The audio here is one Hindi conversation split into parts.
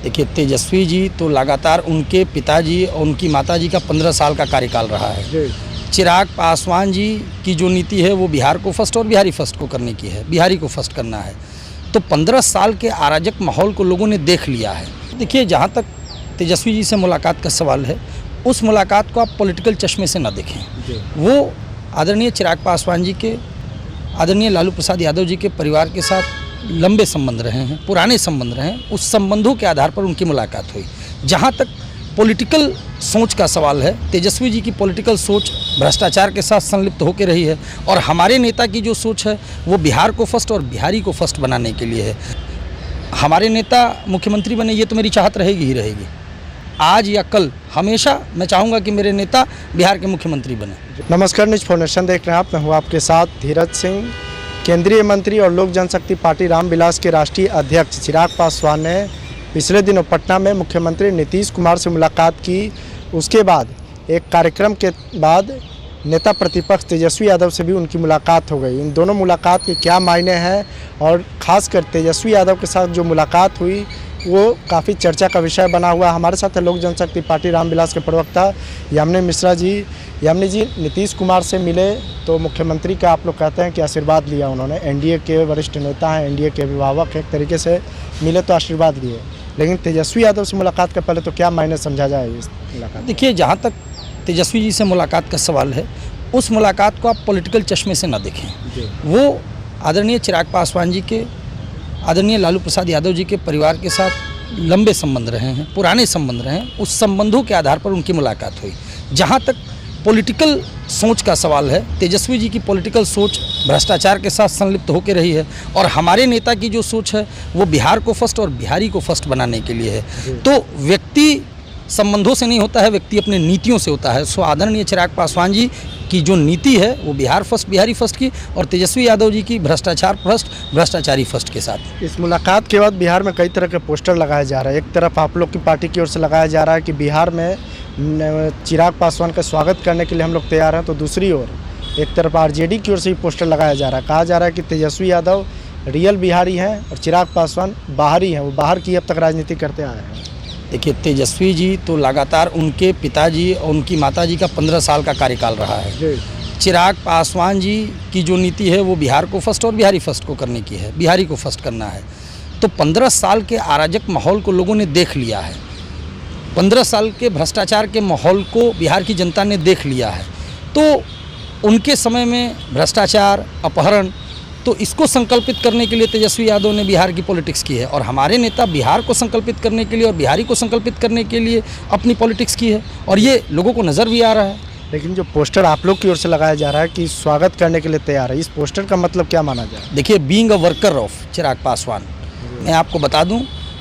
देखिए, तेजस्वी जी तो लगातार उनके पिताजी और उनकी माताजी का 15 साल का कार्यकाल रहा है। चिराग पासवान जी की जो नीति है वो बिहार को फर्स्ट और बिहारी फर्स्ट को करने की है, बिहारी को फर्स्ट करना है। तो 15 साल के अराजक माहौल को लोगों ने देख लिया है। देखिए, जहाँ तक तेजस्वी जी से मुलाकात का सवाल है, उस मुलाकात को आप पॉलिटिकल चश्मे से ना देखें। वो आदरणीय चिराग पासवान जी के, आदरणीय लालू प्रसाद यादव जी के परिवार के साथ लंबे संबंध रहे हैं, पुराने संबंध रहे हैं। उस संबंधों के आधार पर उनकी मुलाकात हुई। जहाँ तक पॉलिटिकल सोच का सवाल है, तेजस्वी जी की पॉलिटिकल सोच भ्रष्टाचार के साथ संलिप्त होकर रही है और हमारे नेता की जो सोच है वो बिहार को फर्स्ट और बिहारी को फर्स्ट बनाने के लिए है। हमारे नेता मुख्यमंत्री बने, ये तो मेरी चाहत रहेगी ही रहेगी। आज या कल हमेशा मैं चाहूँगा कि मेरे नेता बिहार के मुख्यमंत्री बने। नमस्कार, न्यूज़ फाउंडेशन देख रहे हैं आप। मैं हूँ आपके साथ धीरज सिंह। केंद्रीय मंत्री और लोक जनशक्ति पार्टी रामविलास के राष्ट्रीय अध्यक्ष चिराग पासवान ने पिछले दिनों पटना में मुख्यमंत्री नीतीश कुमार से मुलाकात की। उसके बाद एक कार्यक्रम के बाद नेता प्रतिपक्ष तेजस्वी यादव से भी उनकी मुलाकात हो गई। इन दोनों मुलाकात के क्या मायने हैं और ख़ासकर तेजस्वी यादव के साथ जो मुलाकात हुई वो काफ़ी चर्चा का विषय बना हुआ। हमारे साथ है लोक जनशक्ति पार्टी रामविलास के प्रवक्ता यामिनी मिश्रा जी। यामिनी जी, नीतीश कुमार से मिले तो मुख्यमंत्री का आप लोग कहते हैं कि आशीर्वाद लिया उन्होंने। एनडीए के वरिष्ठ नेता हैं, एनडीए के अभिभावक एक तरीके से मिले तो आशीर्वाद लिए, लेकिन तेजस्वी यादव से मुलाकात का पहले तो क्या मायने समझा जाए इस मुलाकात? देखिए, जहाँ तक तेजस्वी जी से मुलाकात का सवाल है, उस मुलाकात को आप पॉलिटिकल चश्मे से ना देखें। वो आदरणीय चिराग पासवान जी के, आदरणीय लालू प्रसाद यादव जी के परिवार के साथ लंबे संबंध रहे हैं, पुराने संबंध रहे हैं। उस संबंधों के आधार पर उनकी मुलाकात हुई। जहाँ तक पॉलिटिकल सोच का सवाल है, तेजस्वी जी की पॉलिटिकल सोच भ्रष्टाचार के साथ संलिप्त होकर रही है और हमारे नेता की जो सोच है वो बिहार को फर्स्ट और बिहारी को फर्स्ट बनाने के लिए है। तो व्यक्ति संबंधों से नहीं होता है, व्यक्ति अपने नीतियों से होता है। सो आदरणीय चिराग पासवान जी की जो नीति है वो बिहार फर्स्ट बिहारी फर्स्ट की, और तेजस्वी यादव जी की भ्रष्टाचार फर्स्ट भ्रष्टाचारी फर्स्ट के साथ। इस मुलाकात के बाद बिहार में कई तरह के पोस्टर लगाए जा रहे हैं। एक तरफ आप लोग की पार्टी की ओर से लगाया जा रहा है कि बिहार में चिराग पासवान का स्वागत करने के लिए हम लोग तैयार हैं, तो दूसरी ओर एक तरफ आरजेडी की ओर से भी पोस्टर लगाया जा रहा है। कहा जा रहा है कि तेजस्वी यादव रियल बिहारी हैं और चिराग पासवान बाहरी हैं, वो बाहर की अब तक राजनीति करते आए हैं। देखिए, तेजस्वी जी तो लगातार उनके पिताजी और उनकी माताजी का 15 साल का कार्यकाल रहा है। चिराग पासवान जी की जो नीति है वो बिहार को फर्स्ट और बिहारी फर्स्ट को करने की है, बिहारी को फर्स्ट करना है। तो 15 साल के अराजक माहौल को लोगों ने देख लिया है। 15 साल के भ्रष्टाचार के माहौल को बिहार की जनता ने देख लिया है। तो उनके समय में भ्रष्टाचार, अपहरण, तो इसको संकल्पित करने के लिए तेजस्वी यादव ने बिहार की पॉलिटिक्स की है और हमारे नेता बिहार को संकल्पित करने के लिए और बिहारी को संकल्पित करने के लिए अपनी पॉलिटिक्स की है और ये लोगों को नज़र भी आ रहा है। लेकिन जो पोस्टर आप लोग की ओर से लगाया जा रहा है कि स्वागत करने के लिए तैयार है, इस पोस्टर का मतलब क्या माना जाए? देखिए, being a worker of Chirag Paswan, मैं आपको बता दूं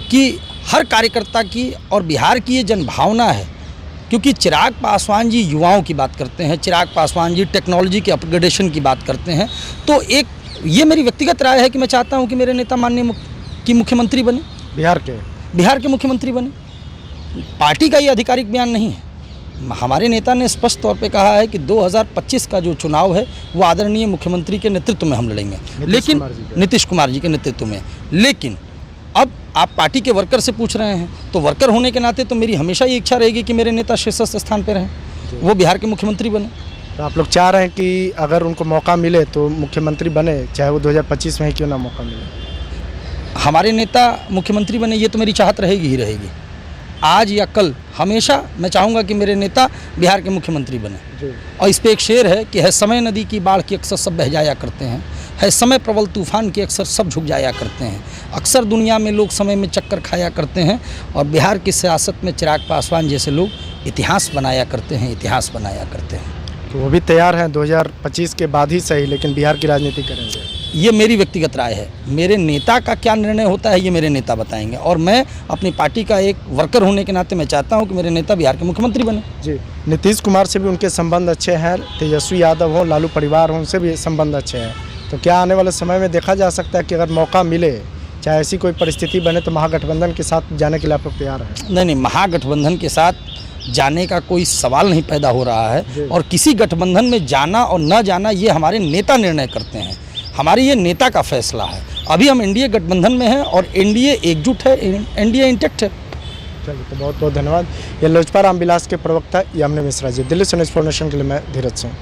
कि हर कार्यकर्ता की और बिहार की ये जनभावना है, क्योंकि चिराग पासवान जी युवाओं की बात करते हैं, चिराग पासवान जी टेक्नोलॉजी के अपग्रेडेशन की बात करते हैं। तो एक ये मेरी व्यक्तिगत राय है कि मैं चाहता हूं कि मेरे नेता माननीय की मुख्यमंत्री बने, बिहार के मुख्यमंत्री बने। पार्टी का ये आधिकारिक बयान नहीं है। हमारे नेता ने स्पष्ट तौर पे कहा है कि 2025 का जो चुनाव है वो आदरणीय मुख्यमंत्री के नेतृत्व में हम लड़ेंगे, लेकिन नीतीश कुमार जी के नेतृत्व में। लेकिन अब आप पार्टी के वर्कर से पूछ रहे हैं, तो वर्कर होने के नाते तो मेरी हमेशा ये इच्छा रहेगी कि मेरे नेता शीर्षस्थ स्थान पर रहें, वो बिहार के मुख्यमंत्री बने। तो आप लोग चाह रहे हैं कि अगर उनको मौका मिले तो मुख्यमंत्री बने, चाहे वो 2025 में ही क्यों ना मौका मिले? हमारे नेता मुख्यमंत्री बने, ये तो मेरी चाहत रहेगी ही रहेगी। आज या कल हमेशा मैं चाहूँगा कि मेरे नेता बिहार के मुख्यमंत्री बने। और इस पर एक शेर है कि है समय नदी की बाढ़ की अक्सर सब बह जाया करते हैं, है समय प्रबल तूफान की अक्सर सब झुक जाया करते हैं। अक्सर दुनिया में लोग समय में चक्कर खाया करते हैं और बिहार की सियासत में चिराग पासवान जैसे लोग इतिहास बनाया करते हैं, इतिहास बनाया करते हैं। तो वो भी तैयार हैं 2025 के बाद ही सही, लेकिन बिहार की राजनीति करेंगे। ये मेरी व्यक्तिगत राय है। मेरे नेता का क्या निर्णय होता है ये मेरे नेता बताएंगे, और मैं अपनी पार्टी का एक वर्कर होने के नाते मैं चाहता हूं कि मेरे नेता बिहार के मुख्यमंत्री बने। जी, नीतीश कुमार से भी उनके संबंध अच्छे हैं, तेजस्वी यादव हो, लालू परिवार हो, उनसे भी संबंध अच्छे हैं। तो क्या आने वाले समय में देखा जा सकता है कि अगर मौका मिले, चाहे ऐसी कोई परिस्थिति बने, तो महागठबंधन के साथ जाने के लिए आप लोग तैयार हैं? नहीं, महागठबंधन के साथ जाने का कोई सवाल नहीं पैदा हो रहा है, और किसी गठबंधन में जाना और न जाना ये हमारे नेता निर्णय करते हैं। हमारी ये नेता का फैसला है। अभी हम एनडीए गठबंधन में हैं और एनडीए एकजुट है, एनडीए इंटैक्ट है। चलिए, तो बहुत बहुत धन्यवाद। ये लोजपा रामविलास के प्रवक्ता यामिनी मिश्रा जी। दिल्ली से न्यूज़ 4 नेशन के लिए मैं धीरज सिंह।